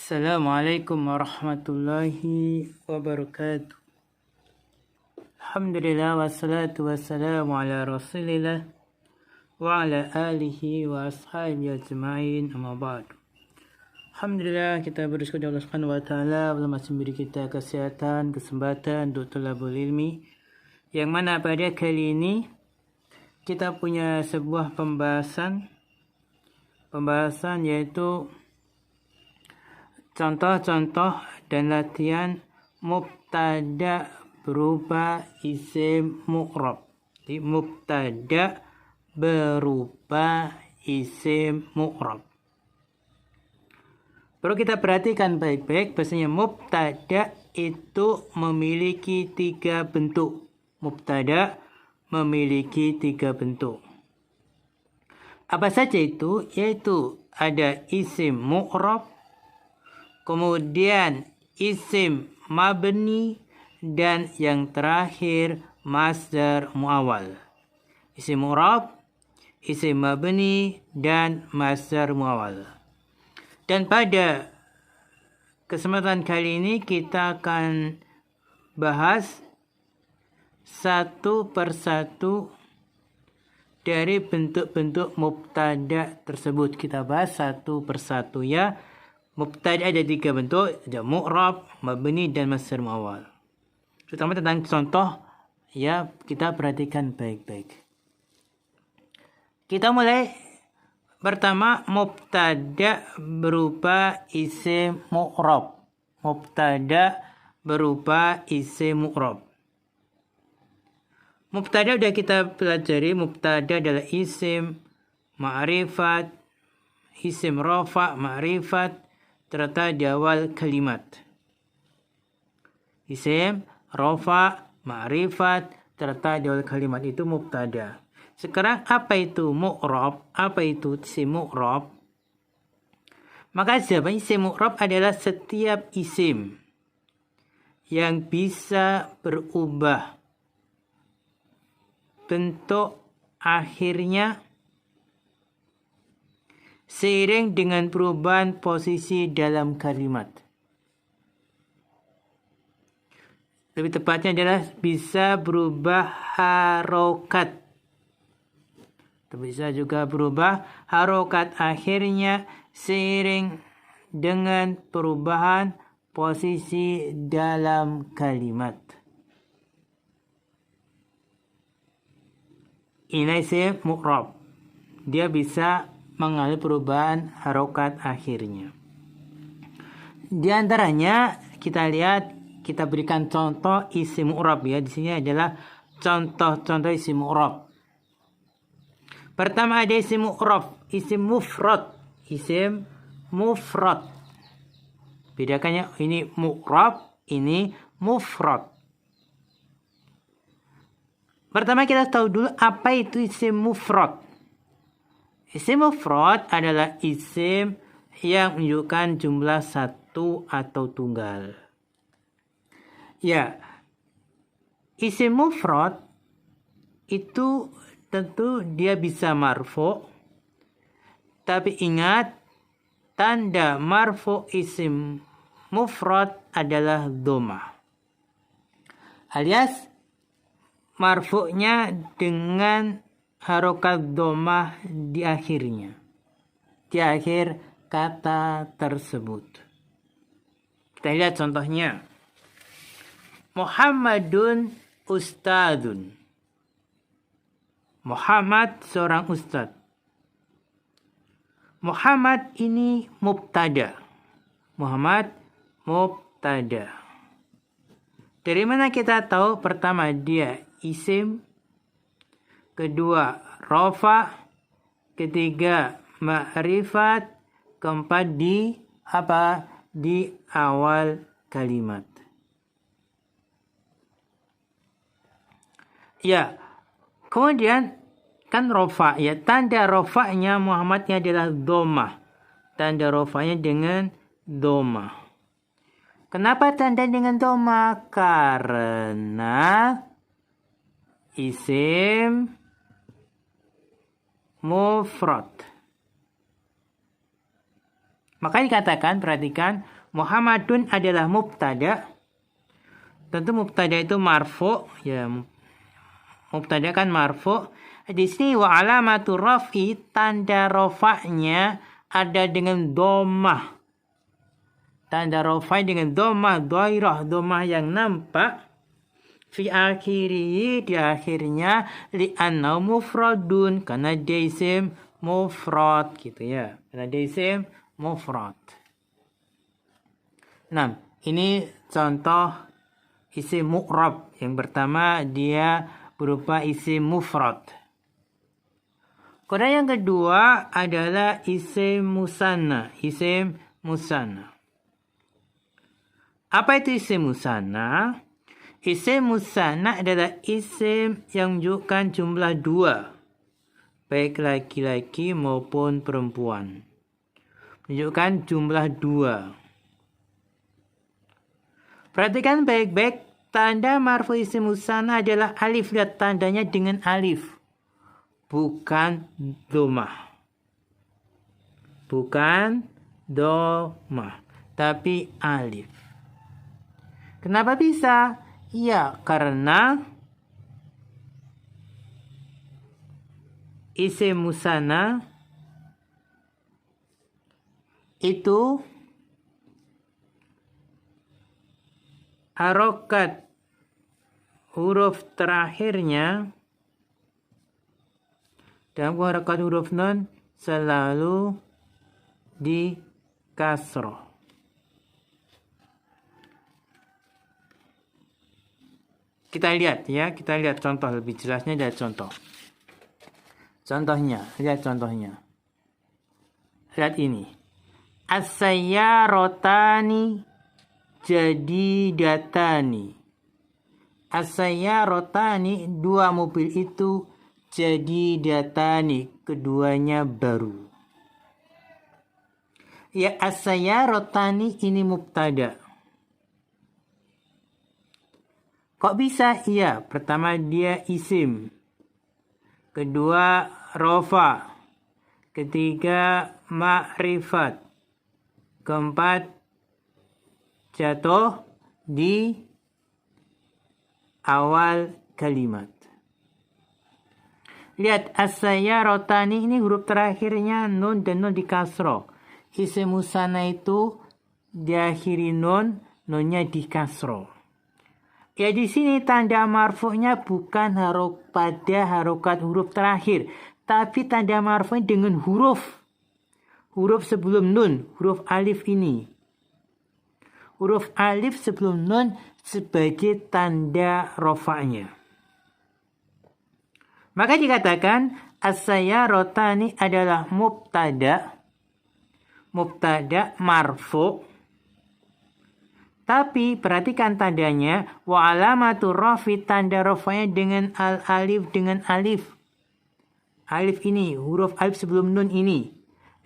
Assalamualaikum warahmatullahi wabarakatuh. Alhamdulillah wassalatu wassalamu ala rasulillah wa ala alihi wa ashabihi ajma'in, amma ba'du. Alhamdulillah, kita bersyukur kepada Allah Subhanahu wa taala Allah masih memberi kita kesehatan, kesempatan untuk thalabul ilmi, yang mana pada kali ini kita punya sebuah pembahasan yaitu contoh-contoh dan latihan mubtada berupa isim mu'rab. Jadi mubtada berupa isim mu'rab. Perlu kita perhatikan baik-baik, bahasanya mubtada itu memiliki 3 bentuk. Mubtada memiliki 3 bentuk. Apa saja itu? Yaitu ada isim mu'rab, kemudian isim mabni, dan yang terakhir masdar muawwal. Isim mu'rab, isim mabni, dan masdar muawwal. Dan pada kesempatan kali ini kita akan bahas satu persatu dari bentuk-bentuk mubtada tersebut. Kita bahas satu persatu ya. Mubtada ada 3 bentuk, ada mu'rab, mabni, dan masdar muawwal. Terutama tentang contoh ya, kita perhatikan baik-baik. Kita mulai. Pertama, mubtada berupa isim mu'rab. Mubtada berupa isim mu'rab. Mubtada sudah kita pelajari. Mubtada adalah isim ma'rifat, isim rafa, ma'rifat, terletak di awal kalimat. Isim rafa, ma'rifat, terletak di awal kalimat, itu mubtada. Sekarang apa itu mu'rab? Apa itu isim mu'rab? Maka jawabannya isim mu'rab adalah setiap isim yang bisa berubah bentuk akhirnya seiring dengan perubahan posisi dalam kalimat. Lebih tepatnya adalah bisa berubah harokat. Bisa juga berubah harokat akhirnya seiring dengan perubahan posisi dalam kalimat. Ini isim mu'rab. Dia bisa mengalami perubahan harokat akhirnya. Di antaranya kita lihat, kita berikan contoh isim mu'rab ya. Di sini adalah contoh-contoh isim mu'rab. Pertama ada isim mu'rab, isim mufrad, isim mufrad. Bedakannya, ini mu'rab, ini mufrad. Pertama kita tahu dulu apa itu isim mufrad. Isim mufrad adalah isim yang menunjukkan jumlah satu atau tunggal. Ya, isim mufrad itu tentu dia bisa marfu, tapi ingat tanda marfu isim mufrad adalah dhammah, alias marfu'nya dengan harokat dhammah di akhirnya, di akhir kata tersebut. Kita lihat contohnya. Muhammadun ustadun. Muhammad seorang ustad. Muhammad ini mubtada. Muhammad mubtada. Dari mana kita tahu? Pertama dia isim, kedua rafa, ketiga ma'rifat, keempat di awal kalimat. Ya, kemudian kan rafa ya, tanda rafanya Muhammadnya adalah dhammah. Tanda rafanya dengan dhammah. Kenapa tanda dengan dhammah? Karena isim mufrad. Makanya dikatakan, perhatikan, Muhammadun adalah mubtada. Tentu mubtada itu marfu, ya. Mubtada kan marfu. Di sini wa alamatu raf'i, tanda rafa'nya ada dengan dhammah. Tanda rafa dengan dhammah dhairah, dhammah yang nampak. Fi akhiri, di akhirnya, li'annahu mufradun, karena dia isim mufrad gitu ya. Karena dia isim mufrad. Nah, ini contoh isim mu'rab. Yang pertama dia berupa isim mufrad. Kemudian yang kedua adalah isim musanna. Isim musanna. Apa itu isim musanna? Isim musanna adalah isim yang menunjukkan jumlah dua, baik laki-laki maupun perempuan. Menunjukkan jumlah dua. Perhatikan baik-baik, tanda marfu isim musanna adalah alif. Lihat tandanya dengan alif. Bukan dhammah. Bukan dhammah, tapi alif. Kenapa bisa? Ya, karena isim musanna itu harokat huruf terakhirnya dalam harokat huruf nun selalu di kasroh. Kita lihat ya, kita lihat contoh lebih jelasnya dari contoh. Contohnya, lihat contohnya. Lihat ini. As-sayyarotani jadidatani. As-sayyarotani, dua mobil itu, jadidatani, keduanya baru. Ya, as-sayyarotani ini mubtada. Kok bisa? Iya, pertama dia isim. Kedua rofa. Ketiga ma'rifat. Keempat jatuh di awal kalimat. Lihat as-sayyarotani ini huruf terakhirnya nun dan nun di kasroh. Isim musanna itu diakhiri nun, nunnya di kasroh. Ya, di sini tanda marfu'nya bukan pada harokat huruf terakhir, tapi tanda marfu'nya dengan huruf sebelum nun, huruf alif ini. Huruf alif sebelum nun sebagai tanda rofa'nya. Maka dikatakan as-sayyarotani adalah mubtada marfu'. Tapi perhatikan tandanya, wa alamatu rafi, tanda rafanya dengan al-alif, dengan alif. Alif ini, huruf alif sebelum nun ini.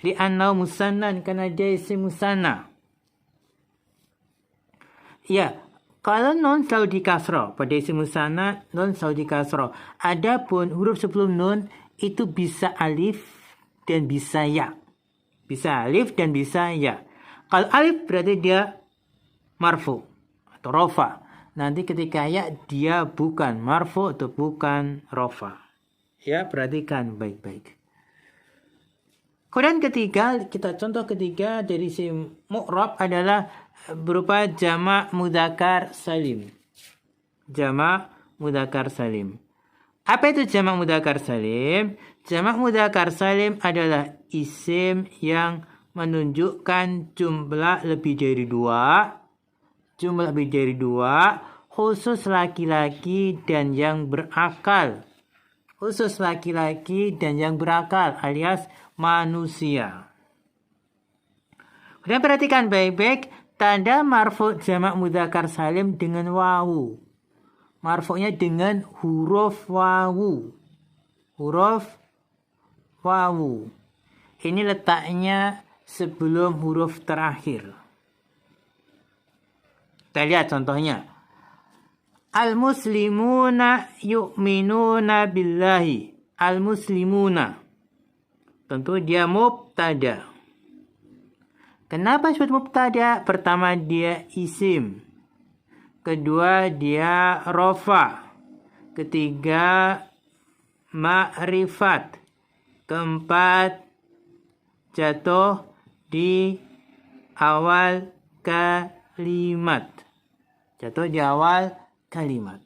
Li'annahu musannan, karena dia isim musanna. Ya, kalau nun selalu di kasroh, pada isim musanna, nun selalu di kasroh. Adapun huruf sebelum nun, itu bisa alif dan bisa ya. Bisa alif dan bisa ya. Kalau alif berarti dia marfu atau rofa. Nanti ketika ya dia bukan marfu atau bukan rofa. Ya, perhatikan baik-baik. Kemudian contoh ketiga dari isim mu'rab adalah berupa jamak mudzakkar salim. Jamak mudzakkar salim. Apa itu jamak mudzakkar salim? Jamak mudzakkar salim adalah isim yang menunjukkan jumlah lebih dari dua, khusus laki-laki dan yang berakal. Khusus laki-laki dan yang berakal alias manusia. Kemudian perhatikan baik-baik, tanda marfu jamak mudzakkar salim dengan wawu. Marfu'nya dengan huruf wawu. Huruf wawu. Ini letaknya sebelum huruf terakhir. Kita lihat contohnya. Al-muslimuna yu'minuna billahi. Al-muslimuna. Tentu dia mubtada. Kenapa disebut mubtada? Pertama, dia isim. Kedua, dia rofa. Ketiga, ma'rifat. Keempat, jatuh di awal kalimat. Jatuh di awal kalimat.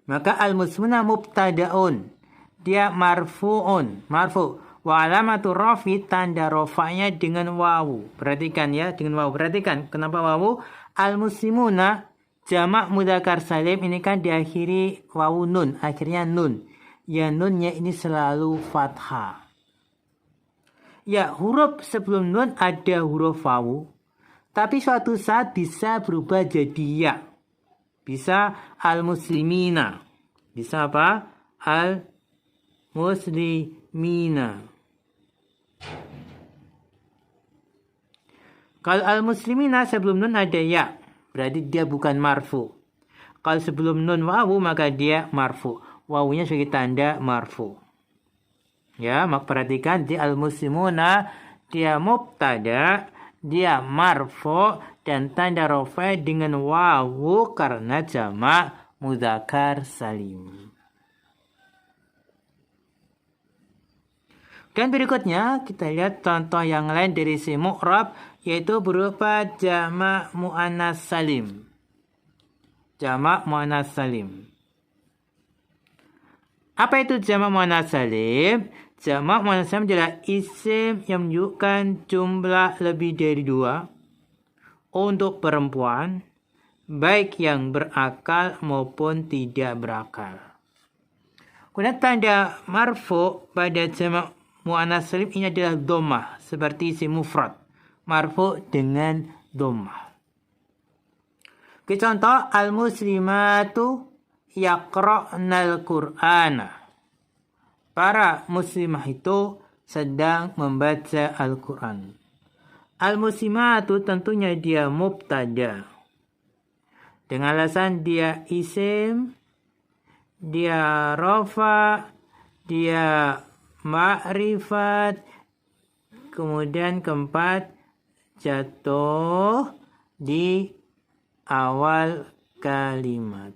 Maka al-muslimuna mubtadaun. Dia marfu'un. Marfu'. Wa alamatu rafi, tanda rofanya dengan wawu. Perhatikan ya, dengan wawu. Perhatikan, kenapa wawu? Al-muslimuna, jamak mudzakkar salim, ini kan diakhiri wawu nun. Akhirnya nun. Ya, nunnya ini selalu fathah. Ya, huruf sebelum nun ada huruf wawu. Tapi suatu saat bisa berubah jadi ya. Bisa al-muslimina. Bisa apa? Al-muslimina. Kalau al-muslimina sebelum nun ada ya, berarti dia bukan marfu. Kalau sebelum nun wawu maka dia marfu. Wawunya sebagai tanda marfu. Ya, maka perhatikan di al-muslimuna dia mubtada, dia marfu dan tanda rafa dengan wawu karena jamak mudzakkar salim. Dan berikutnya kita lihat contoh yang lain dari isim mu'rab, yaitu berupa jamak muannas salim. Jamak muannas salim. Apa itu jamak muannas salim? Jamak muannas salim adalah isim yang menunjukkan jumlah lebih dari 2 untuk perempuan, baik yang berakal maupun tidak berakal. Kemudian tanda marfu pada jamak muannas salim ini adalah dhammah, seperti isim mufrad, marfu dengan dhammah. Contoh, al-muslimatu yaqra'nal Qur'ana. Para muslimah itu sedang membaca Al-Quran. Al-muslimatu tentunya dia mubtada. Dengan alasan dia isim, dia rafa, dia ma'rifat, kemudian keempat jatuh di awal kalimat.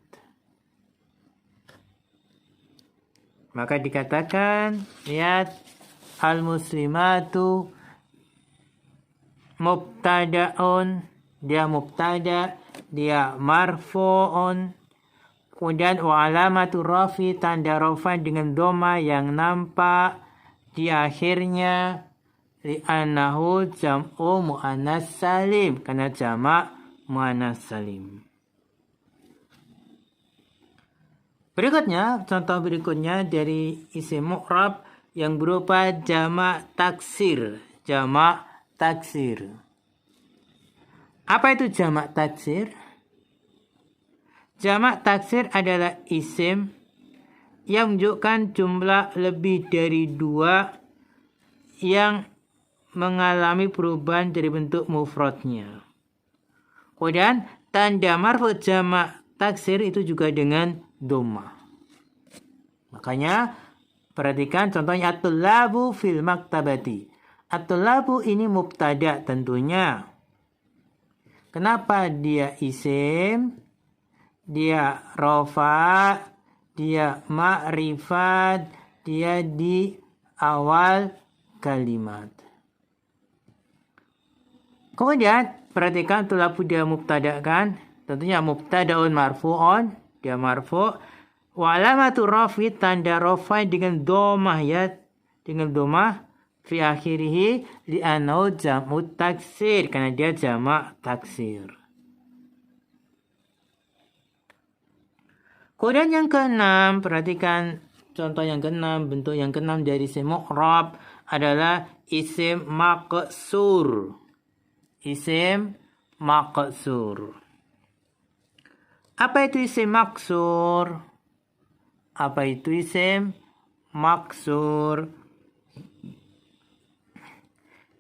Maka dikatakan, lihat, al-muslimatu mubtadaun, dia mubtada, dia marfu'un. Kemudian wa alamatu rafi, tanda rafa dengan doma yang nampak di akhirnya, li'annahu jam'u muannas salim, karena jamak muannas salim. Berikutnya, contoh berikutnya dari isim mu'rab yang berupa jamak taksir. Jamak taksir. Apa itu jamak taksir? Jamak taksir adalah isim yang menunjukkan jumlah lebih dari 2 yang mengalami perubahan dari bentuk mufradnya. Kemudian tanda marfu jamak taksir itu juga dengan dhammah. Makanya perhatikan contohnya at-tullabu fil maktabati. At-tullabu ini mubtada tentunya. Kenapa dia isim? Dia rofa, dia ma'rifat, dia di awal kalimat. Kemudian perhatikan tulabu dia mubtada kan? Tentunya mubtadaun marfu'un, dia marfu'. Wa alamatu rafi, tanda rafa dengan dhammah ya, dengan dhammah fi akhirih li'annahu jam'u taksir, karena dia jamak taksir. Kemudian yang keenam, perhatikan contoh yang keenam, bentuk yang keenam dari isim mu'rab adalah isim maqsur. Isim maqsur. Apa itu isim maqsur? Apa itu isim maqsur?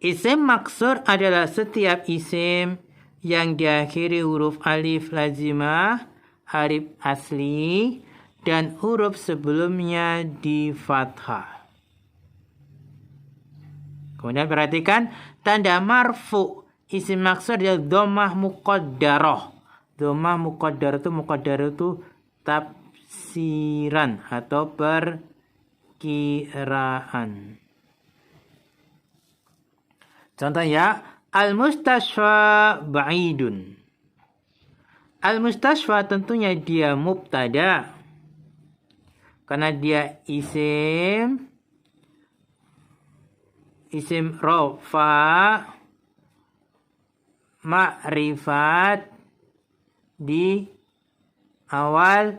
Isim maqsur adalah setiap isim yang diakhiri huruf alif lazimah, alif asli, dan huruf sebelumnya di fathah. Kemudian perhatikan tanda marfu isim maksur adalah dhammah muqaddarah. Dhammah muqaddarah itu tafsiran atau perkiraan. Contoh ya, al-mustashfa ba'idun. Al-mustashfa tentunya dia mubtada. Karena dia isim rofa ma'rifat di awal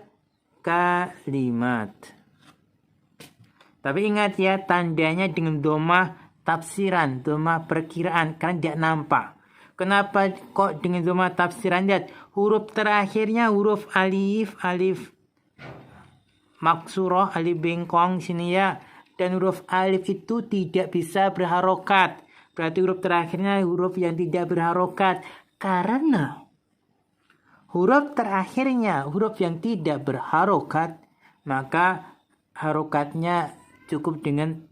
kalimat. Tapi ingat ya, tandanya dengan dhammah tafsiran, dhammah perkiraan, karena tidak nampak. Kenapa kok dengan dhammah tafsiran? Lihat, huruf terakhirnya huruf alif maksurah, alif bengkong sini ya. Dan huruf alif itu tidak bisa berharokat. Berarti huruf terakhirnya huruf yang tidak berharokat. Karena huruf terakhirnya huruf yang tidak berharokat, maka harokatnya cukup dengan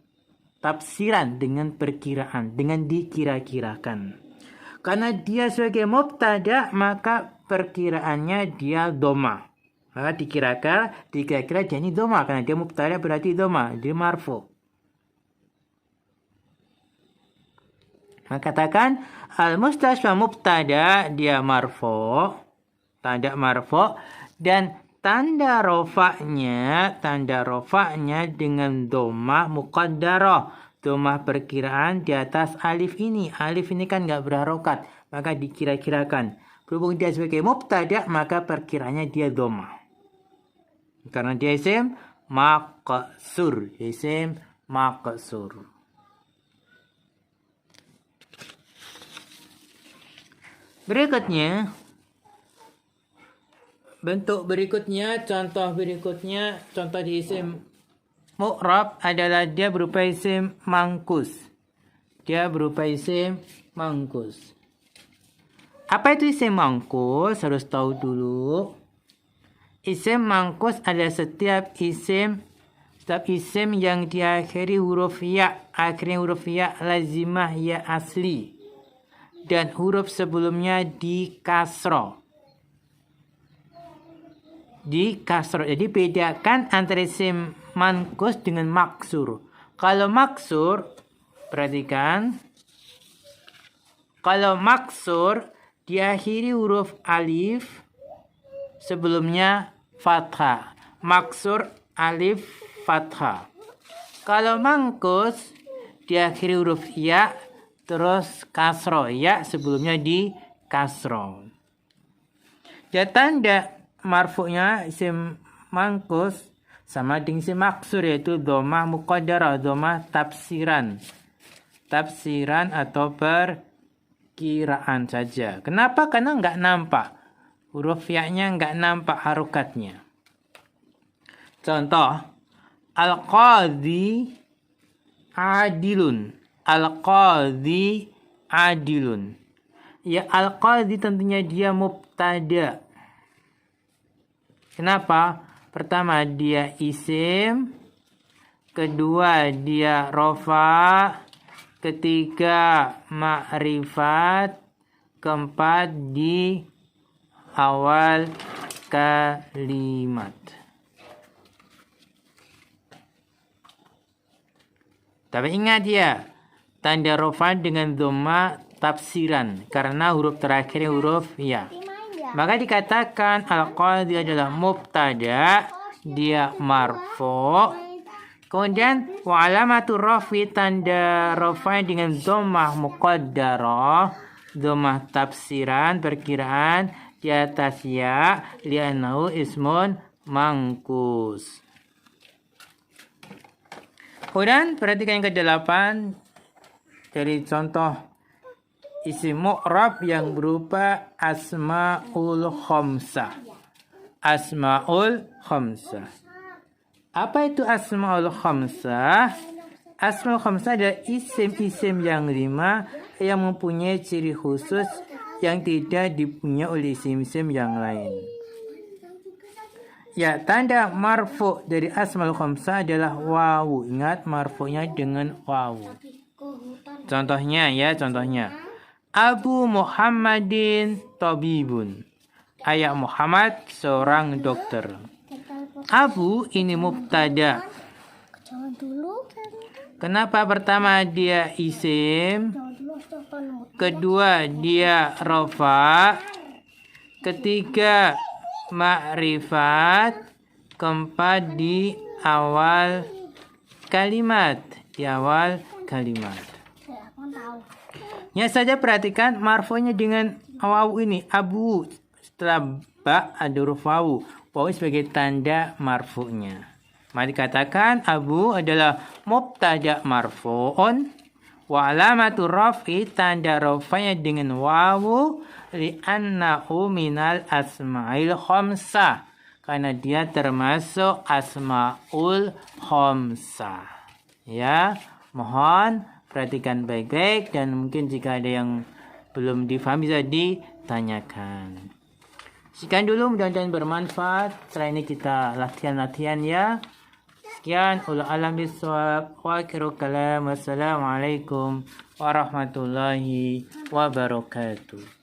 tafsiran, dengan perkiraan, dengan dikira-kirakan. Karena dia sebagai mubtada, maka perkiraannya dia dhammah. Maka dikira-kira jadi dhammah. Karena dia mubtada berarti dhammah, dia marfu. Maka katakan al-mustashfa mubtada, dia marfu, tanda marfu, dan tanda rofa'nya dengan dhammah muqaddarah. Dhammah perkiraan di atas alif ini. Alif ini kan nggak berharokat, maka dikira-kirakan. Berhubung dia sebagai mubtada, maka perkiraannya dia dhammah. Karena dia isim maqsur. Berikutnya, contoh di isim mu'rab adalah dia berupa isim mangkus. Apa itu isim mangkus? Harus tahu dulu. Isim mangkus adalah setiap isim yang diakhiri huruf ya, akhirnya huruf ya lazimah, ya asli, dan huruf sebelumnya di kasroh. Jadi bedakan antara isim mankus dengan maksur. Kalau maksur, perhatikan. Kalau maksur diakhiri huruf alif, sebelumnya fathah. Maksur alif fathah. Kalau mangkus diakhiri huruf ya, terus kasroh. Ya sebelumnya di kasroh. Ya, tanda marfu'nya isim mangkus sama dengan isim maksur, yaitu dhammah muqaddarah, dhammah tafsiran atau perkiraan saja. Kenapa? Karena nggak nampak huruf ya-nya, nggak nampak harokatnya. Contoh, al-qadhi adilun. Ya, al-qadhi tentunya dia mubtada. Kenapa? Pertama, dia isim. Kedua, dia rofa. Ketiga, ma'rifat. Keempat, di awal kalimat. Tapi ingat ya, tanda rofa dengan dhammah tafsiran. Karena huruf terakhirnya huruf ya. Maka dikatakan al-qadhi adalah mubtada, dia marfu. Kemudian wa alamatur rafi, tanda rafa dengan dhammah muqaddarah, dhammah tafsiran, perkiraan di atas ya, li'annahu ismun mangkus. Kemudian perhatikan yang ke-8 dari contoh isim mu'rab yang berupa asmaul khamsah. Apa itu asmaul khamsah? Asmaul khamsah adalah isim-isim yang 5 yang mempunyai ciri khusus yang tidak dipunyai oleh isim-isim yang lain. Ya, tanda marfu dari asmaul khamsah adalah wawu. Ingat, marfu'nya dengan wawu. Contohnya ya, contohnya. Abu Muhammadin tabibun. Ayah Muhammad seorang dokter. Abu ini mubtada. Kenapa pertama dia isim? Kedua dia rofa. Ketiga ma'rifat. Keempat di awal kalimat. Di awal kalimat. Ya saja perhatikan marfu'nya dengan wawu ini. Abu. Setelah ba ada huruf wawu. Wawu sebagai tanda marfu'nya. Mari katakan Abu adalah mubtada marfu'un. Wa alamatu raf'i tanda rafa'nya dengan wawu. Li'annahu minal asma'il khamsah. Karena dia termasuk asma'ul khamsah. Ya, mohon perhatikan baik-baik dan mungkin jika ada yang belum difahami bisa ditanyakan. Sekian dulu, mudah-mudahan bermanfaat. Setelah ini kita latihan-latihan ya. Sekian, ulah alam bisawab. Wa akhiru kalam. Wassalamualaikum warahmatullahi wabarakatuh.